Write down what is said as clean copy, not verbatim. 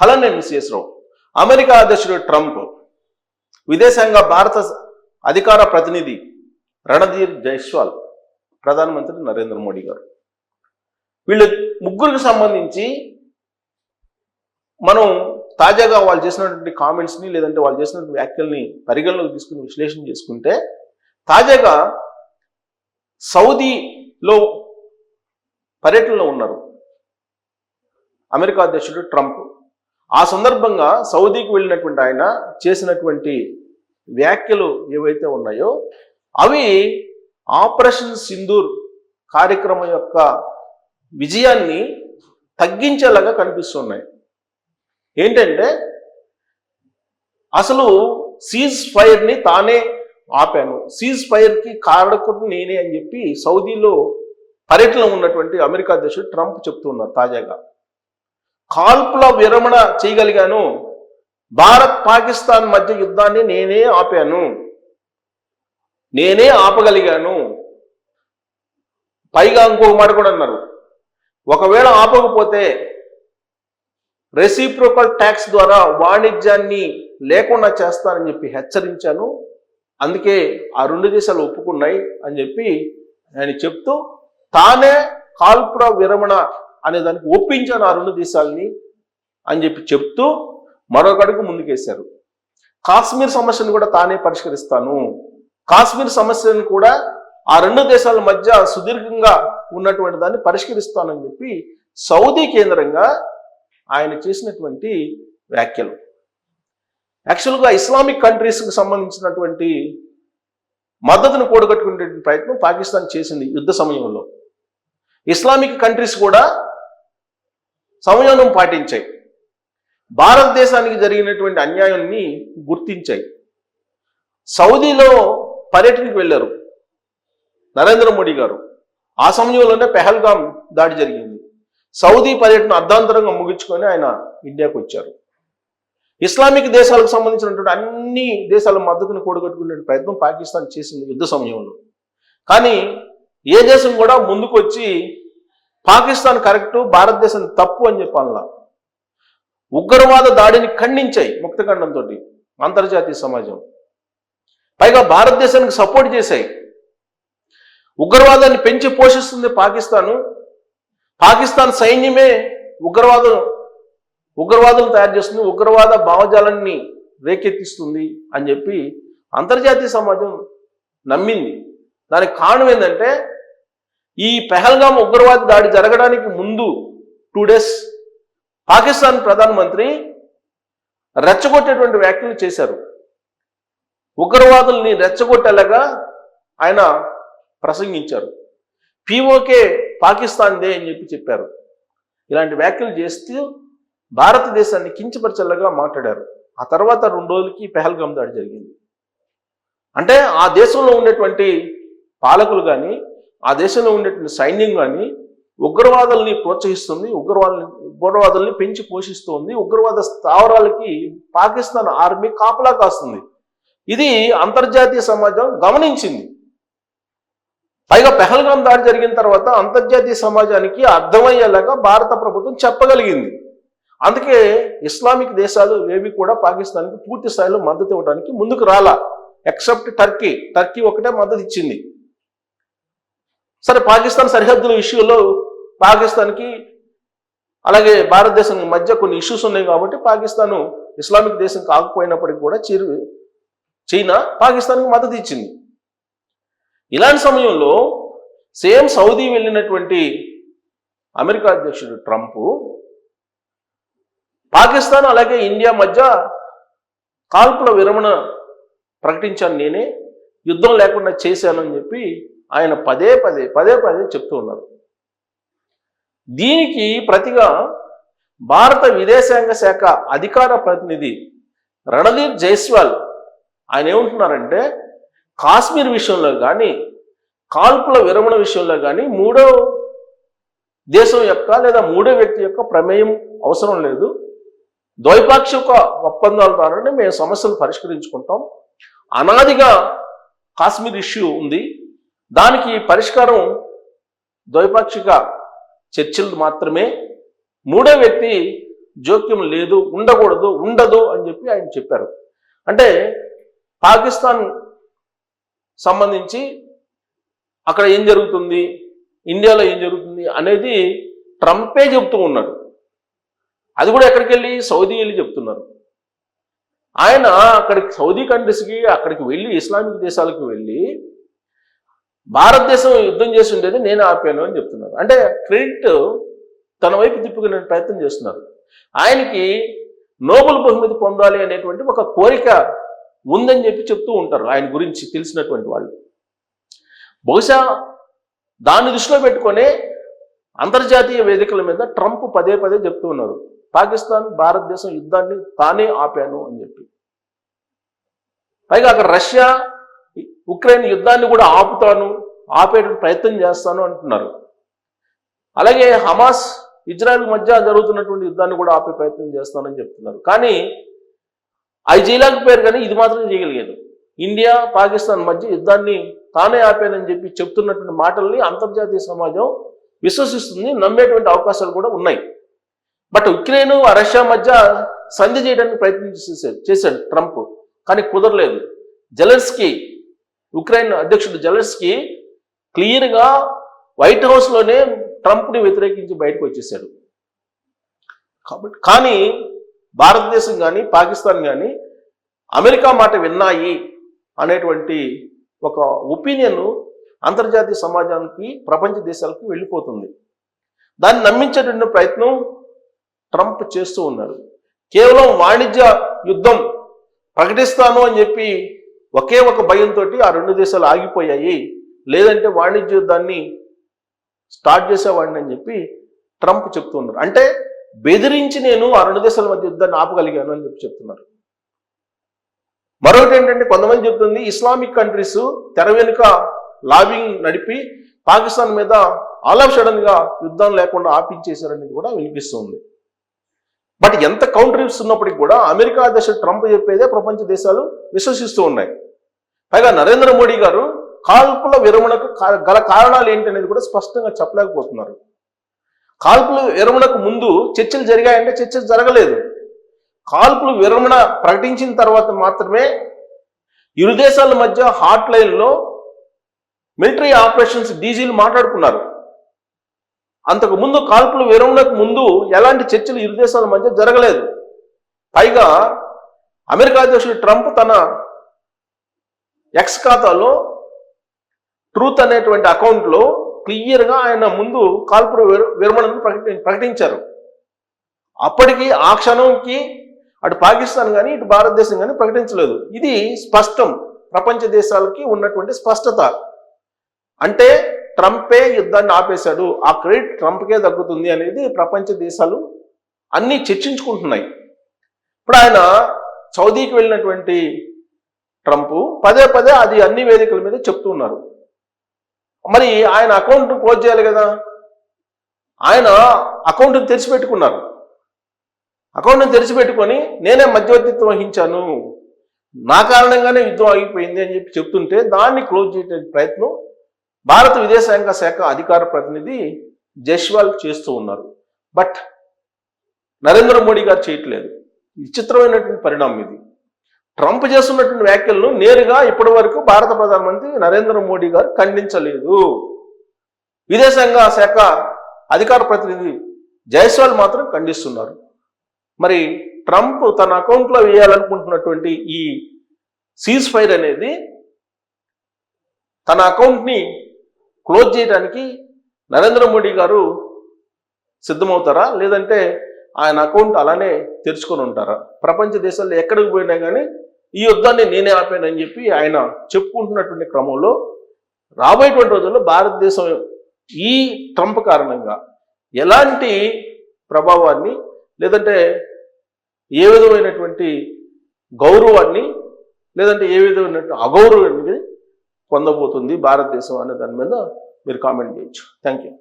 Hello, నేను miss రావు. America అధ్యక్షుడు Trump, విదేశాంగ భారత అధికార ప్రతినిధి రణధీర్ జైస్వాల్, ప్రధానమంత్రి నరేంద్ర మోడీ గారు, వీళ్ళు ముగ్గురికి సంబంధించి మనం తాజాగా వాళ్ళు చేసినటువంటి కామెంట్స్ని లేదంటే వాళ్ళు చేసినటువంటి వ్యాఖ్యల్ని పరిగణలోకి తీసుకుని విశ్లేషణ చేసుకుంటే, తాజాగా సౌదీలో పర్యటనలో ఉన్నారు అమెరికా అధ్యక్షుడు ట్రంప్. ఆ సందర్భంగా సౌదీకి వెళ్ళినటువంటి ఆయన చేసినటువంటి వ్యాఖ్యలు ఏవైతే ఉన్నాయో అవి ఆపరేషన్ సింధూర్ కార్యక్రమం యొక్క విజయాన్ని తగ్గించేలాగా కనిపిస్తున్నాయి. ఏంటంటే, అసలు సీజ్ ఫైర్ని తానే ఆపాను, సీజ్ ఫైర్కి కారకుడు నేనే అని చెప్పి సౌదీలో పర్యటనలో ఉన్నటువంటి అమెరికా అధ్యక్షుడు ట్రంప్ చెప్తున్నారు. తాజాగా కాల్పుల విరమణ చేయగలిగాను, భారత్ పాకిస్తాన్ మధ్య యుద్ధాన్ని నేనే ఆపాను, నేనే ఆపగలిగాను. పైగా ఇంకొక మాట కూడా అన్నారు, ఒకవేళ ఆపకపోతే రెసిప్రోకల్ ట్యాక్స్ ద్వారా వాణిజ్యాన్ని లేకుండా చేస్తానని చెప్పి హెచ్చరించాను. అందుకే ఆ రెండు దేశాలు ఒప్పుకున్నాయి అని చెప్పి ఆయన చెప్తూ, తానే కాల్పుల విరమణ అనే దానికి ఒప్పించాను ఆ రెండు దేశాలని అని చెప్పి చెప్తూ మరొక అడుగు ముందుకేశారు. కాశ్మీర్ సమస్యను కూడా తానే పరిష్కరిస్తాను, కాశ్మీర్ సమస్యను కూడా ఆ రెండు దేశాల మధ్య సుదీర్ఘంగా ఉన్నటువంటి దాన్ని పరిష్కరిస్తానని చెప్పి సౌదీ కేంద్రంగా ఆయన చేసినటువంటి వ్యాఖ్యలు. యాక్చువల్గా ఇస్లామిక్ కంట్రీస్కి సంబంధించినటువంటి మద్దతును కూడగట్టుకునే ప్రయత్నం పాకిస్తాన్ చేసింది యుద్ధ సమయంలో. ఇస్లామిక్ కంట్రీస్ కూడా సంయమనం పాటించాయి, భారతదేశానికి జరిగినటువంటి అన్యాయాన్ని గుర్తించాయి. సౌదీలో పర్యటనకు వెళ్ళారు నరేంద్ర మోడీ గారు. ఆ సమయంలోనే పెహల్గాం దాడి జరిగింది. సౌదీ పర్యటన అర్ధాంతరంగా ముగించుకొని ఆయన ఇండియాకు వచ్చారు. ఇస్లామిక్ దేశాలకు సంబంధించినటువంటి అన్ని దేశాల మద్దతును కూడగట్టుకునే ప్రయత్నం పాకిస్తాన్ చేసింది యుద్ధ సమయంలో. కానీ ఏ దేశం కూడా ముందుకు వచ్చి పాకిస్తాన్ కరెక్టు, భారతదేశం తప్పు అని చెప్పాలా. ఉగ్రవాద దాడిని ఖండించాయి ముక్తఖండంతో అంతర్జాతీయ సమాజం. పైగా భారతదేశానికి సపోర్ట్ చేశాయి. ఉగ్రవాదాన్ని పెంచి పోషిస్తుంది పాకిస్తాను, పాకిస్తాన్ సైన్యమే ఉగ్రవాదులను తయారు చేస్తుంది, ఉగ్రవాద భావజాలాన్ని రేకెత్తిస్తుంది అని చెప్పి అంతర్జాతీయ సమాజం నమ్మింది. దానికి కారణం ఏంటంటే, ఈ పెహల్గాం ఉగ్రవాద దాడి జరగడానికి ముందు 2 days పాకిస్తాన్ ప్రధానమంత్రి రెచ్చగొట్టేటువంటి వ్యాఖ్యలు చేశారు. ఉగ్రవాదుల్ని రెచ్చగొట్టేలాగా ఆయన ప్రసంగించారు. పీఓకే పాకిస్తాన్దే అని చెప్పారు. ఇలాంటి వ్యాఖ్యలు చేస్తూ భారతదేశాన్ని కించపరిచేలాగా మాట్లాడారు. ఆ తర్వాత 2 రోజులకి పెహల్గాం దాడి జరిగింది. అంటే ఆ దేశంలో ఉండేటువంటి పాలకులు కానీ, ఆ దేశంలో ఉండేటువంటి సైన్యం కానీ ఉగ్రవాదుల్ని ప్రోత్సహిస్తుంది, ఉగ్రవాదుల్ని పెంచి పోషిస్తుంది, ఉగ్రవాద స్థావరాలకి పాకిస్తాన్ ఆర్మీ కాపలా కాస్తుంది. ఇది అంతర్జాతీయ సమాజం గమనించింది. పైగా పెహల్గాం దాడి జరిగిన తర్వాత అంతర్జాతీయ సమాజానికి అర్థమయ్యేలాగా భారత ప్రభుత్వం చెప్పగలిగింది. అందుకే ఇస్లామిక్ దేశాలు ఏవి కూడా పాకిస్తాన్కి పూర్తి స్థాయిలో మద్దతు ఇవ్వడానికి ముందుకు రాలా, ఎక్సెప్ట్ టర్కీ ఒకటే మద్దతు ఇచ్చింది. సరే, పాకిస్తాన్ సరిహద్దుల ఇష్యూలో పాకిస్తాన్కి అలాగే భారతదేశం మధ్య కొన్ని ఇష్యూస్ ఉన్నాయి కాబట్టి పాకిస్తాను ఇస్లామిక్ దేశం కాకపోయినప్పటికీ కూడా చైనా పాకిస్తాన్కి మద్దతు ఇచ్చింది. ఇలాంటి సమయంలో సేమ్ సౌదీ వెళ్ళినటువంటి అమెరికా అధ్యక్షుడు ట్రంప్ పాకిస్తాన్ అలాగే ఇండియా మధ్య కాల్పుల విరమణ ప్రకటించాను, నేనే యుద్ధం లేకుండా చేశాను అని చెప్పి ఆయన పదే పదే చెప్తూ ఉన్నారు. దీనికి ప్రతిగా భారత విదేశాంగ శాఖ అధికార ప్రతినిధి రణధీర్ జైస్వాల్ ఆయన ఏమంటున్నారంటే, కాశ్మీర్ విషయంలో కానీ, కాల్పుల విరమణ విషయంలో కానీ మూడో దేశం యొక్క లేదా మూడో వ్యక్తి యొక్క ప్రమేయం అవసరం లేదు, ద్వైపాక్షిక ఒప్పందాల ద్వారానే మేము సమస్యలు పరిష్కరించుకుంటాం. అనాదిగా కాశ్మీర్ ఇష్యూ ఉంది, దానికి పరిష్కారం ద్వైపాక్షిక చర్చలు మాత్రమే. మూడో వ్యక్తి జోక్యం లేదు, ఉండకూడదు, ఉండదు అని చెప్పి ఆయన చెప్పారు. అంటే పాకిస్తాన్ సంబంధించి అక్కడ ఏం జరుగుతుంది, ఇండియాలో ఏం జరుగుతుంది అనేది ట్రంపే చెప్తూ ఉన్నాడు. అది కూడా ఎక్కడికి వెళ్ళి, సౌదీ వెళ్ళి చెప్తున్నారు. ఆయన అక్కడికి సౌదీ కంట్రీస్కి అక్కడికి వెళ్ళి, ఇస్లామిక్ దేశాలకు వెళ్ళి భారతదేశం యుద్ధం చేసి ఉండేది నేను ఆపాను అని చెప్తున్నారు. అంటే క్రెడిట్ తన వైపు తిప్పుకునే ప్రయత్నం చేస్తున్నారు. ఆయనకి నోబెల్ బహుమతి పొందాలి అనేటువంటి ఒక కోరిక ఉందని చెప్పి చెప్తూ ఉంటారు ఆయన గురించి తెలిసినటువంటి వాళ్ళు. బహుశా దాన్ని దృష్టిలో పెట్టుకొని అంతర్జాతీయ వేదికల మీద ట్రంప్ పదే పదే చెప్తూ ఉన్నారు, పాకిస్తాన్ భారతదేశం యుద్ధాన్ని తానే ఆపాను అని చెప్పి. పైగా అక్కడ రష్యా ఉక్రెయిన్ యుద్ధాన్ని కూడా ఆపేటువంటి ప్రయత్నం చేస్తాను అంటున్నారు. అలాగే హమాస్ ఇజ్రాయెల్ మధ్య జరుగుతున్నటువంటి యుద్ధాన్ని కూడా ఆపే ప్రయత్నం చేస్తానని చెప్తున్నారు. కానీ అవి చేయలేకపోయారు, కానీ ఇది మాత్రం చేయగలిగారు. ఇండియా పాకిస్తాన్ మధ్య యుద్ధాన్ని తానే ఆపానని చెప్పి చెప్తున్నటువంటి మాటల్ని అంతర్జాతీయ సమాజం విశ్వసిస్తుంది, నమ్మేటువంటి అవకాశాలు కూడా ఉన్నాయి. బట్ ఉక్రెయిన్ రష్యా మధ్య సంధి చేయడానికి ప్రయత్నం చేశాడు ట్రంప్, కానీ కుదరలేదు. జెలెన్స్కీ, ఉక్రెయిన్ అధ్యక్షుడు జెలెన్స్కీ క్లియర్గా వైట్ హౌస్లోనే ట్రంప్ని వ్యతిరేకించి బయటకు వచ్చేసాడు. కానీ భారతదేశం కానీ పాకిస్తాన్ కానీ అమెరికా మాట విన్నాయి అనేటువంటి ఒక ఒపీనియన్ అంతర్జాతీయ సమాజానికి, ప్రపంచ దేశాలకు వెళ్ళిపోతుంది. దాన్ని నమ్మించేటువంటి ప్రయత్నం ట్రంప్ చేస్తూ ఉన్నారు. కేవలం వాణిజ్య యుద్ధం ప్రకటిస్తాను అని చెప్పి ఒకే ఒక భయంతో ఆ రెండు దేశాలు ఆగిపోయాయి, లేదంటే వాణిజ్య యుద్ధాన్ని స్టార్ట్ చేసేవాడిని అని చెప్పి ట్రంప్ చెప్తూ ఉన్నారు. అంటే బెదిరించి నేను ఆ రెండు దేశాల మధ్య యుద్ధాన్ని ఆపగలిగాను అని చెప్పి చెప్తున్నారు. మరొకటి ఏంటంటే కొంతమంది చెప్తుంది ఇస్లామిక్ కంట్రీస్ తెర వెనుక లాబింగ్ నడిపి పాకిస్తాన్ మీద ఆల్ ఆఫ్ సడన్ గా యుద్ధం లేకుండా ఆపించేశారనేది కూడా వినిపిస్తుంది. బట్ ఎంత కౌంటర్ ఇస్తున్నప్పటికీ కూడా అమెరికా అధ్యక్షుడు ట్రంప్ చెప్పేదే ప్రపంచ దేశాలు విశ్వసిస్తూ ఉన్నాయి. పైగా నరేంద్ర మోడీ గారు కాల్పుల విరమణకు గల కారణాలు ఏంటి అనేది కూడా స్పష్టంగా చెప్పలేకపోతున్నారు. కాల్పుల విరమణకు ముందు చర్చలు జరిగాయంటే చర్చలు జరగలేదు. కాల్పులు విరమణ ప్రకటించిన తర్వాత మాత్రమే ఇరు దేశాల మధ్య హాట్ లైన్లో మిలిటరీ ఆపరేషన్స్ డీజీలు మాట్లాడుకున్నారు. అంతకు ముందు కాల్పుల విరమణకు ముందు ఎలాంటి చర్చలు ఇరు దేశాల మధ్య జరగలేదు. పైగా అమెరికా అధ్యక్షుడు ట్రంప్ తన ఎక్స్ ఖాతాలో ట్రూత్ అనేటువంటి అకౌంట్లో క్లియర్గా ఆయన ముందు కాల్పుల విరమణను ప్రకటించారు. అప్పటికి ఆ క్షణంకి అటు పాకిస్తాన్ కానీ ఇటు భారతదేశం కానీ ప్రకటించలేదు. ఇది స్పష్టం, ప్రపంచ దేశాలకి ఉన్నటువంటి స్పష్టత. అంటే ట్రంపే యుద్ధాన్ని ఆపేశాడు, ఆ క్రెడిట్ ట్రంప్కే దక్కుతుంది అనేది ప్రపంచ దేశాలు అన్నీ చర్చించుకుంటున్నాయి. ఇప్పుడు ఆయన సౌదీకి వెళ్ళినటువంటి ట్రంప్ పదే పదే అది అన్ని వేదికల మీద చెప్తూ ఉన్నారు. మరి ఆయన అకౌంట్ క్లోజ్ చేయాలి కదా, ఆయన అకౌంట్ని తెరిచిపెట్టుకున్నారు. అకౌంట్ని తెరిచిపెట్టుకొని నేనే మధ్యవర్తిత్వం వహించాను, నా కారణంగానే యుద్ధం ఆగిపోయింది అని చెప్పి చెప్తుంటే దాన్ని క్లోజ్ చేయడానికి ప్రయత్నం భారత విదేశాంగ శాఖ అధికార ప్రతినిధి జైస్వాల్ చేస్తూ ఉన్నారు. బట్ నరేంద్ర మోడీ గారు చేయట్లేదు. విచిత్రమైనటువంటి పరిణామం ఇది. ట్రంప్ చేస్తున్నటువంటి వ్యాఖ్యలను నేరుగా ఇప్పటి వరకు భారత ప్రధానమంత్రి నరేంద్ర మోడీ గారు ఖండించలేదు. విదేశాంగ శాఖ అధికార ప్రతినిధి జైస్వాల్ మాత్రం ఖండిస్తున్నారు. మరి ట్రంప్ తన అకౌంట్లో వేయాలనుకుంటున్నటువంటి ఈ సీజ్ ఫైర్ అనేది తన అకౌంట్ని క్లోజ్ చేయడానికి నరేంద్ర మోడీ గారు సిద్ధమవుతారా, లేదంటే ఆయన అకౌంట్ అలానే తెరుచుకొని ఉంటారా? ప్రపంచ దేశాల్లో ఎక్కడికి పోయినా కానీ ఈ యుద్ధాన్ని నేనే ఆపానని చెప్పి ఆయన చెప్పుకుంటున్నటువంటి క్రమంలో రాబోయేటువంటి రోజుల్లో భారతదేశం ఈ ట్రంప్ కారణంగా ఎలాంటి ప్రభావాన్ని, లేదంటే ఏ విధమైనటువంటి గౌరవాన్ని, లేదంటే ఏ విధమైనటువంటి అగౌరవాన్ని పొందబోతుంది భారతదేశం అనే దాని మీద మీరు కామెంట్ చేయొచ్చు. Thank you.